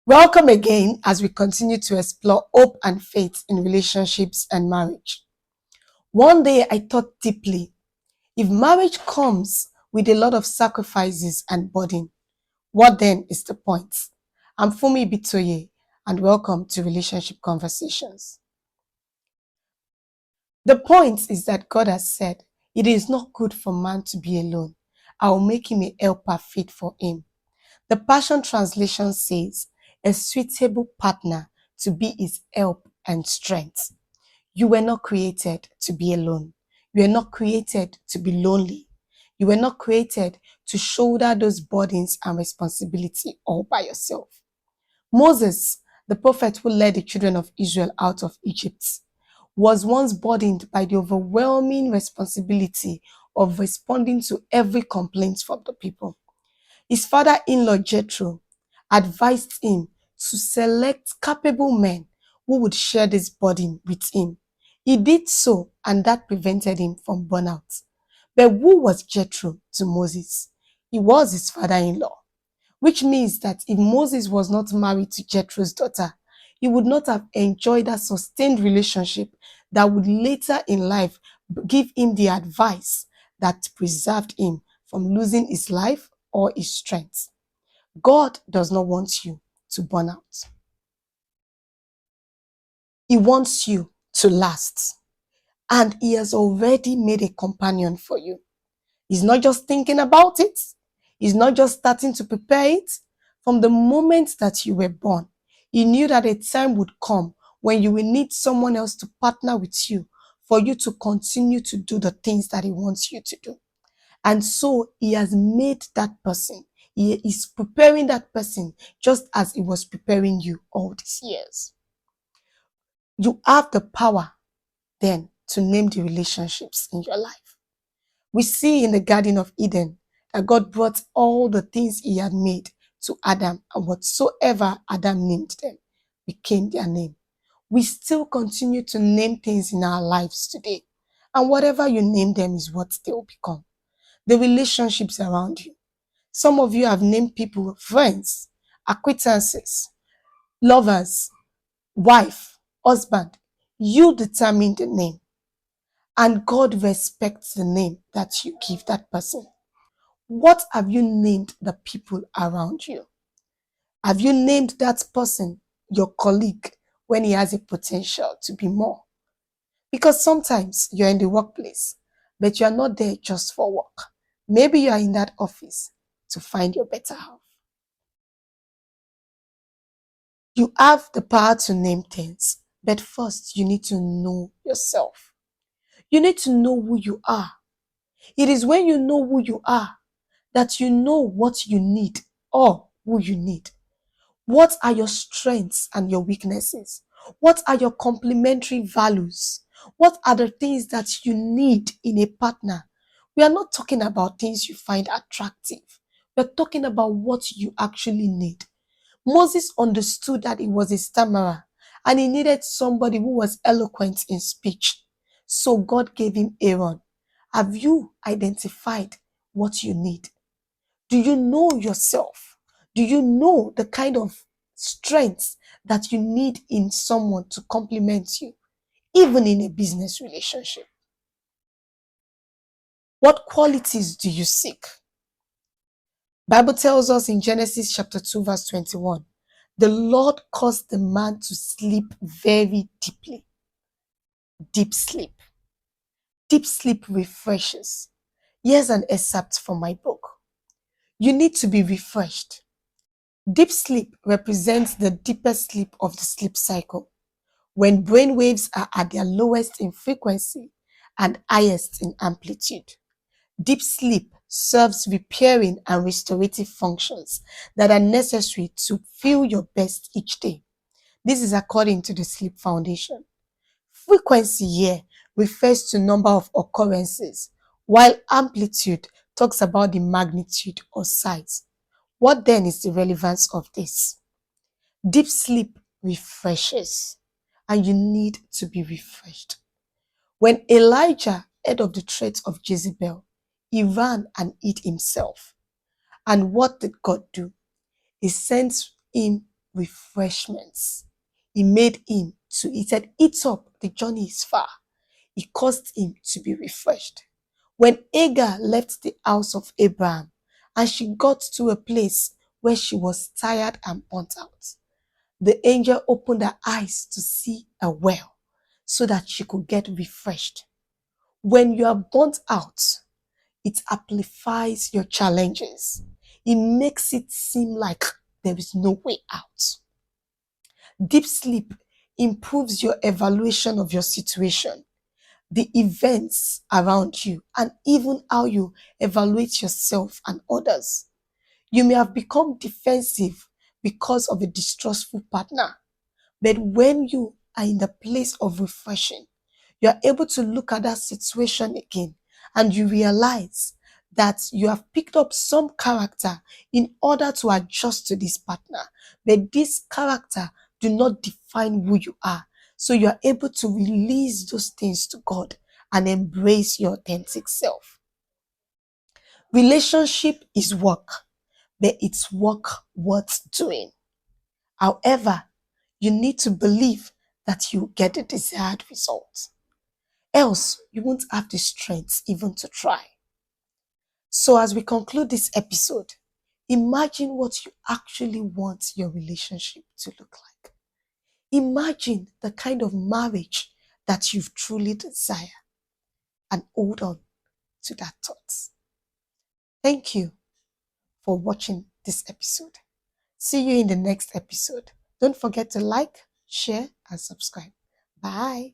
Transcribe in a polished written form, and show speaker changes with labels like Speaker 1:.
Speaker 1: Welcome again as we continue to explore hope and faith in relationships and marriage. One day I thought deeply, if marriage comes with a lot of sacrifices and burden, what then is the point? I'm Fumi Bitoye and welcome to Relationship Conversations. The point is that God has said, it is not good for man to be alone. I will make him a helper fit for him. The Passion Translation says, a suitable partner to be his help and strength. You were not created to be alone. You were not created to be lonely. You were not created to shoulder those burdens and responsibility all by yourself. Moses, the prophet who led the children of Israel out of Egypt, was once burdened by the overwhelming responsibility of responding to every complaint from the people. His father-in-law Jethro advised him to select capable men who would share this burden with him. He did so, and that prevented him from burnout. But who was Jethro to Moses? He was his father-in-law, which means that if Moses was not married to Jethro's daughter, he would not have enjoyed that sustained relationship that would later in life give him the advice that preserved him from losing his life or his strength. God does not want you to burn out. He wants you to last. And he has already made a companion for you. He's not just thinking about it. He's not just starting to prepare it. From the moment that you were born, he knew that a time would come when you will need someone else to partner with you for you to continue to do the things that he wants you to do. And so he has made that person. He is preparing that person just as he was preparing you all these years. You have the power then to name the relationships in your life. We see in the Garden of Eden that God brought all the things he had made to Adam, and whatsoever Adam named them became their name. We still continue to name things in our lives today. And whatever you name them is what they will become. The relationships around you. Some of you have named people friends, acquaintances, lovers, wife, husband. You determine the name. And God respects the name that you give that person. What have you named the people around you? Have you named that person your colleague when he has a potential to be more? Because sometimes you're in the workplace, but you're not there just for work. Maybe you are in that office to find your better half. You have the power to name things, but first you need to know yourself. You need to know who you are. It is when you know who you are that you know what you need or who you need. What are your strengths and your weaknesses? What are your complementary values? What are the things that you need in a partner? We are not talking about things you find attractive. We're talking about what you actually need. Moses understood that he was a stammerer and he needed somebody who was eloquent in speech. So God gave him Aaron. Have you identified what you need? Do you know yourself? Do you know the kind of strengths that you need in someone to complement you, even in a business relationship? What qualities do you seek? Bible tells us in Genesis chapter 2 verse 21, the Lord caused the man to sleep very deeply. Deep sleep. Deep sleep refreshes. Here's an excerpt from my book. You need to be refreshed. Deep sleep represents the deepest sleep of the sleep cycle, when brain waves are at their lowest in frequency and highest in amplitude. Deep sleep serves repairing and restorative functions that are necessary to feel your best each day. This is according to the Sleep Foundation. Frequency here refers to number of occurrences, while amplitude talks about the magnitude or size. What then is the relevance of this? Deep sleep refreshes, and you need to be refreshed. When Elijah heard of the threat of Jezebel, he ran and hid himself. And what did God do? He sent him refreshments. He made him to, he said, eat up, the journey is far. It caused him to be refreshed. When Hagar left the house of Abraham and she got to a place where she was tired and burnt out, the angel opened her eyes to see a well so that she could get refreshed. When you are burnt out, it amplifies your challenges. It makes it seem like there is no way out. Deep sleep improves your evaluation of your situation, the events around you, and even how you evaluate yourself and others. You may have become defensive because of a distrustful partner, but when you are in the place of refreshing, you are able to look at that situation again and you realize that you have picked up some character in order to adjust to this partner. But this character do not define who you are. So you are able to release those things to God and embrace your authentic self. Relationship is work, but it's work worth doing. However, you need to believe that you get the desired result. Else, you won't have the strength even to try. So as we conclude this episode, imagine what you actually want your relationship to look like. Imagine the kind of marriage that you've truly desire and hold on to that thought. Thank you for watching this episode. See you in the next episode. Don't forget to like, share, and subscribe. Bye.